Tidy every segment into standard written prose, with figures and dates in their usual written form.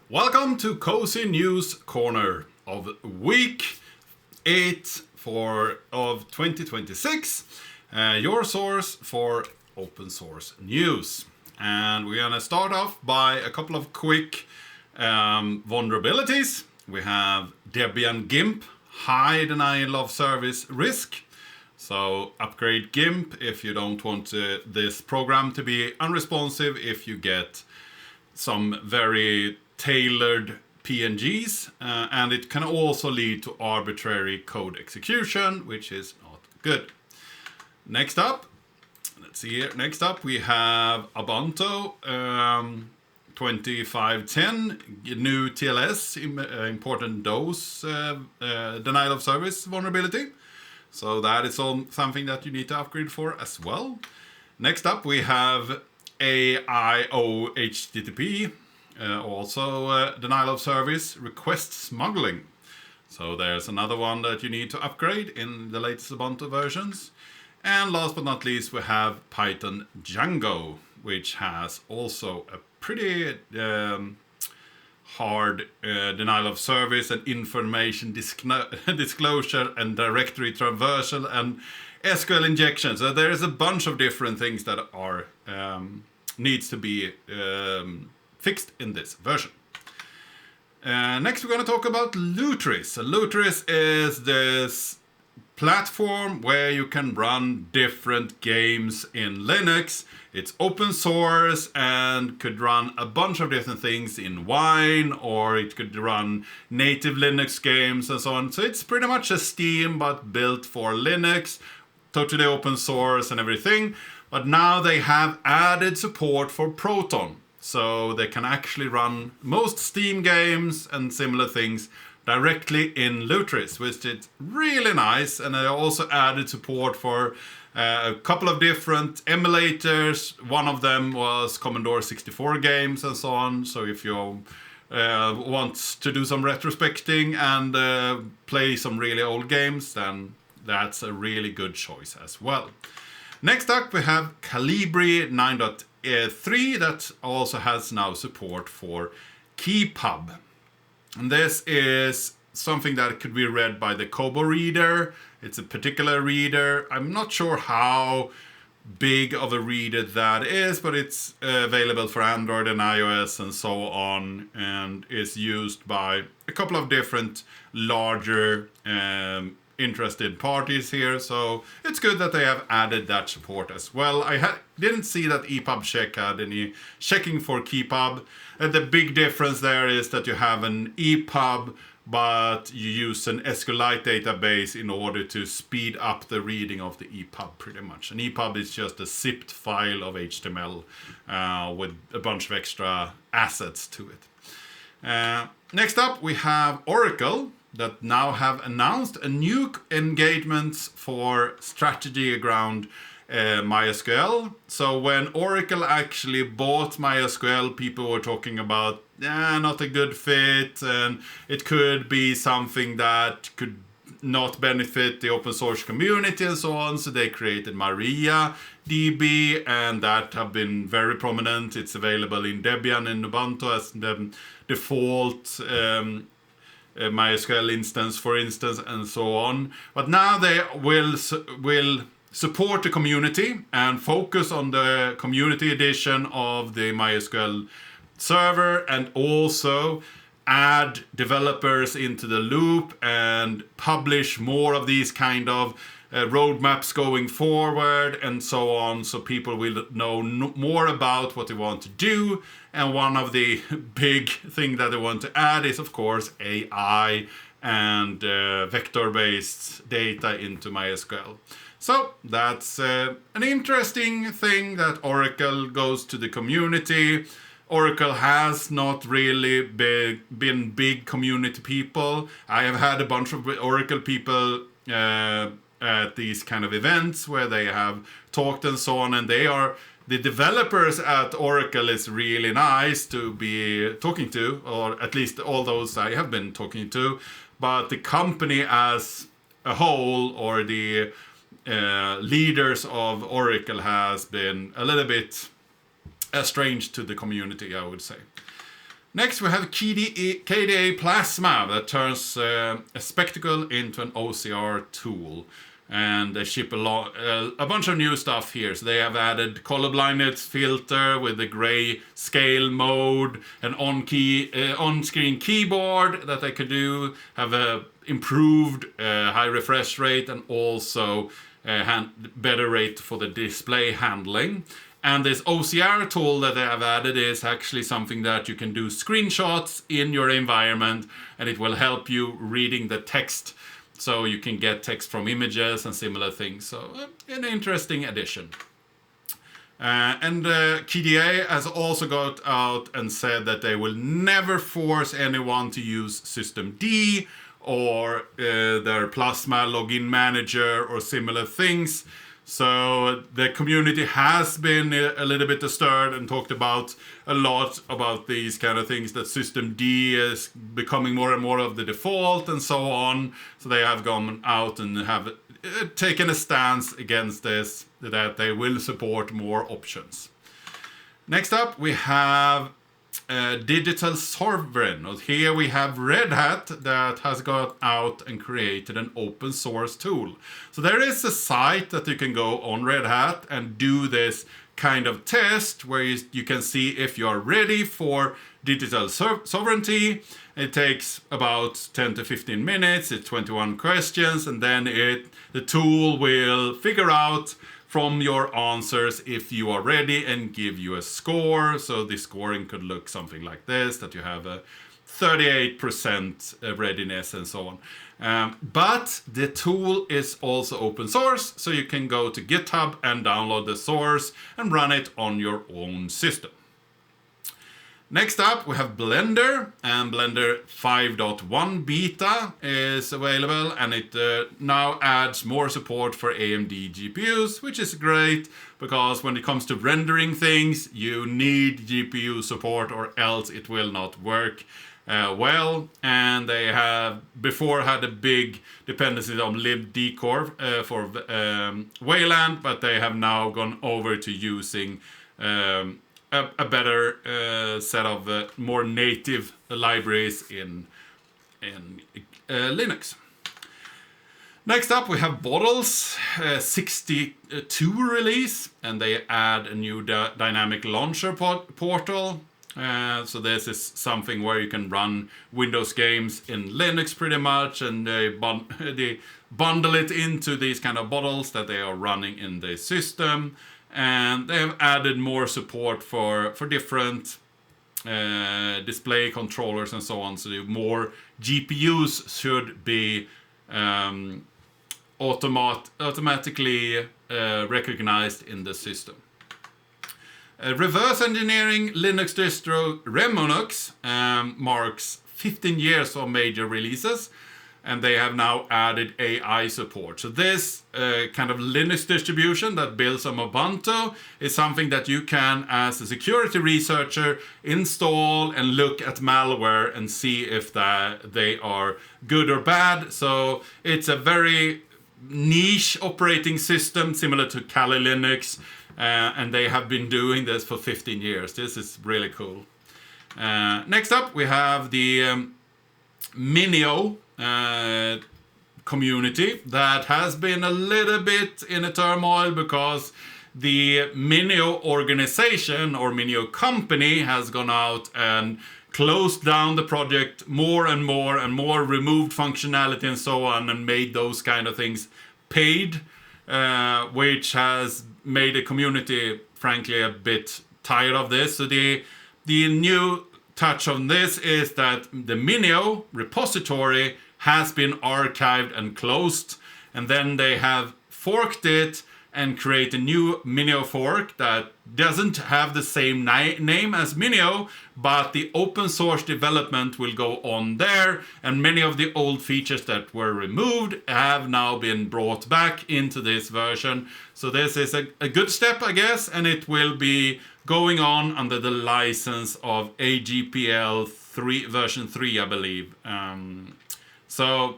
Welcome to Cozy News Corner of week 8 of 2026, your source for open source news. And we're going to start off by a couple of quick vulnerabilities. We have Debian GIMP, high denial of service risk. So upgrade GIMP if you don't want this program to be unresponsive if you get some very tailored PNGs, and it can also lead to arbitrary code execution, which is not good. Next up, let's see here. Next up, we have Abanto 2510, new TLS, important dose denial of service vulnerability. So that is something that you need to upgrade for as well. Next up, we have AIO HTTP. Also denial of service request smuggling. So there's another one that you need to upgrade in the latest Abanto versions. And last but not least, we have Python Django, which has also a pretty hard denial of service and information disclosure and directory traversal and SQL injection. So there is a bunch of different things that are needs to be fixed in this version. Next we're going to talk about Lutris. So Lutris is this platform where you can run different games in Linux. It's open source and could run a bunch of different things in Wine, or it could run native Linux games and so on. So it's pretty much a Steam but built for Linux, totally open source and everything. But now they have added support for Proton. So they can actually run most Steam games and similar things directly in Lutris, which is really nice. And they also added support for a couple of different emulators. One of them was Commodore 64 games and so on. So if you want to do some retrospecting and play some really old games, then that's a really good choice as well. Next up, we have Calibri 9.3 that also has now support for KeyPub. And this is something that could be read by the Kobo reader. It's a particular reader. I'm not sure how big of a reader that is, but it's available for Android and iOS and so on, and is used by a couple of different larger interested parties here, so it's good that they have added that support as well. I didn't see that EPUB check had any checking for KeyPub. The big difference there is that you have an EPUB, but you use an SQLite database in order to speed up the reading of the EPUB pretty much. An EPUB is just a zipped file of HTML with a bunch of extra assets to it. Next up, we have Oracle, that now have announced a new engagements for strategy around MySQL. So when Oracle actually bought MySQL, people were talking about not a good fit, and it could be something that could not benefit the open source community and so on. So they created MariaDB, and that have been very prominent. It's available in Debian and Abanto as the default MySQL instance, for instance, and so on. But now they will support the community and focus on the community edition of the MySQL server, and also add developers into the loop and publish more of these kind of roadmaps going forward and so on, so people will know more about what they want to do. And one of the big thing that they want to add is, of course, AI and vector-based data into MySQL. So that's an interesting thing that Oracle goes to the community. Oracle has not really been big community people. I have had a bunch of Oracle people at these kind of events where they have talked and so on, and the developers at Oracle is really nice to be talking to, or at least all those I have been talking to. But the company as a whole, or the leaders of Oracle, has been a little bit estranged to the community, I would say. Next, we have KDE Plasma that turns a spectacle into an OCR tool. And they ship a bunch of new stuff here. So they have added color blindness filter with the gray scale mode, an on-screen keyboard that they could do, have a improved high refresh rate, and also better rate for the display handling. And this OCR tool that they have added is actually something that you can do screenshots in your environment, and it will help you reading the text. So you can get text from images and similar things. So an interesting addition. And KDE has also got out and said that they will never force anyone to use systemd or their Plasma login manager or similar things. So the community has been a little bit disturbed and talked about a lot about these kind of things, that systemd is becoming more and more of the default and so on. So they have gone out and have taken a stance against this, that they will support more options. Next up, we have Digital Sovereign. Here we have Red Hat that has got out and created an open source tool. So there is a site that you can go on Red Hat and do this kind of test where you can see if you are ready for digital sovereignty. It takes about 10 to 15 minutes. It's 21 questions, and then the tool will figure out from your answers if you are ready and give you a score. So the scoring could look something like this, that you have a 38% readiness and so on. But the tool is also open source, so you can go to GitHub and download the source and run it on your own system. Next up, we have Blender, and Blender 5.1 beta is available, and it now adds more support for AMD GPUs, which is great, because when it comes to rendering things, you need GPU support or else it will not work well. And they have before had a big dependency on libdcore for Wayland, but they have now gone over to using a better set of more native libraries in Linux. Next up, we have Bottles 62 release, and they add a new dynamic launcher portal. So this is something where you can run Windows games in Linux pretty much, and they bundle it into these kind of bottles that they are running in the system. And they have added more support for different display controllers and so on. So more GPUs should be automatically recognized in the system. Reverse engineering Linux distro Remonux marks 15 years of major releases, and they have now added AI support. So this kind of Linux distribution that builds on Abanto is something that you can, as a security researcher, install and look at malware and see if they are good or bad. So it's a very niche operating system similar to Kali Linux, and they have been doing this for 15 years. This is really cool. Next up, we have the Mino community that has been a little bit in a turmoil because the Mino organization or Mino company has gone out and closed down the project more and more, removed functionality and so on, and made those kind of things paid, which has made the community frankly a bit tired of this. So the new touch on this is that the Mino repository has been archived and closed, and then they have forked it and create a new Mino fork that doesn't have the same name as Mino, but the open source development will go on there, and many of the old features that were removed have now been brought back into this version. So this is a good step, I guess, and it will be going on under the license of AGPL 3 version 3, I believe. So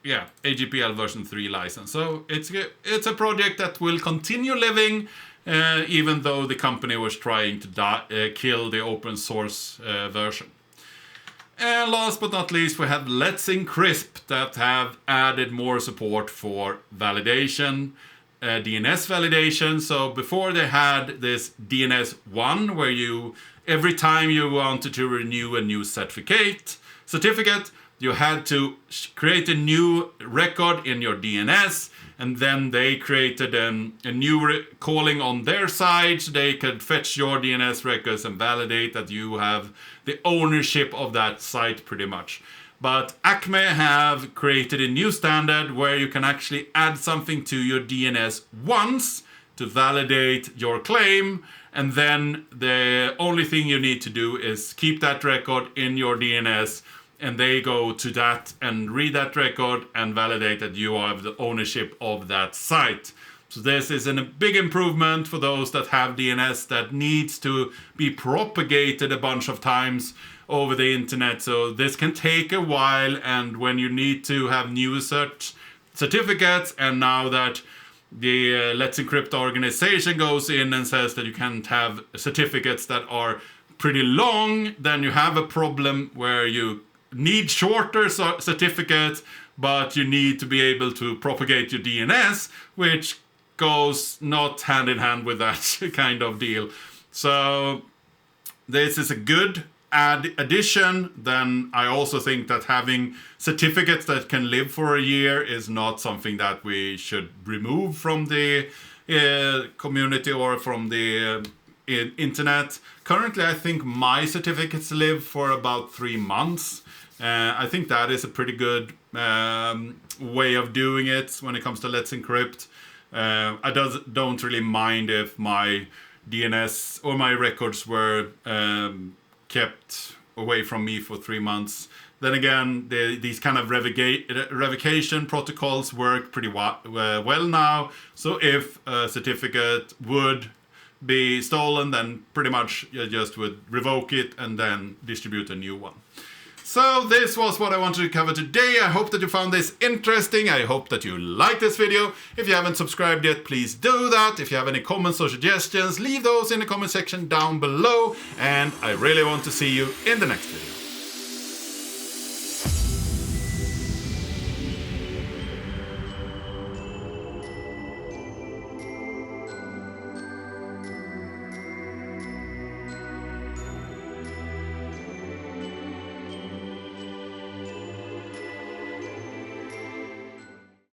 yeah, AGPL version 3 license. So it's a project that will continue living, even though the company was trying to kill the open source version. And last but not least, we have Let's Encrypt that have added more support for validation, DNS validation. So before they had this DNS 1, where you, every time you wanted to renew a new certificate, you had to create a new record in your DNS, and then they created a new calling on their side, so they could fetch your DNS records and validate that you have the ownership of that site pretty much. But Acme have created a new standard where you can actually add something to your DNS once to validate your claim, and then the only thing you need to do is keep that record in your DNS, and they go to that and read that record and validate that you have the ownership of that site. So this is a big improvement for those that have DNS that needs to be propagated a bunch of times over the internet. So this can take a while, and when you need to have new certificates, and now that the Let's Encrypt organization goes in and says that you can't have certificates that are pretty long, then you have a problem where you need shorter certificates, but you need to be able to propagate your DNS, which goes not hand in hand with that kind of deal. So this is a good addition. Then I also think that having certificates that can live for a year is not something that we should remove from the community or from the internet. Currently, I think my certificates live for about 3 months. I think that is a pretty good way of doing it when it comes to Let's Encrypt. I don't really mind if my DNS or my records were kept away from me for 3 months. Then again, these kind of revocation protocols work pretty well now. So if a certificate would be stolen, then pretty much you just would revoke it and then distribute a new one. So this was what I wanted to cover today. I hope that you found this interesting. I hope that you liked this video. If you haven't subscribed yet, please do that. If you have any comments or suggestions, leave those in the comment section down below. And I really want to see you in the next video.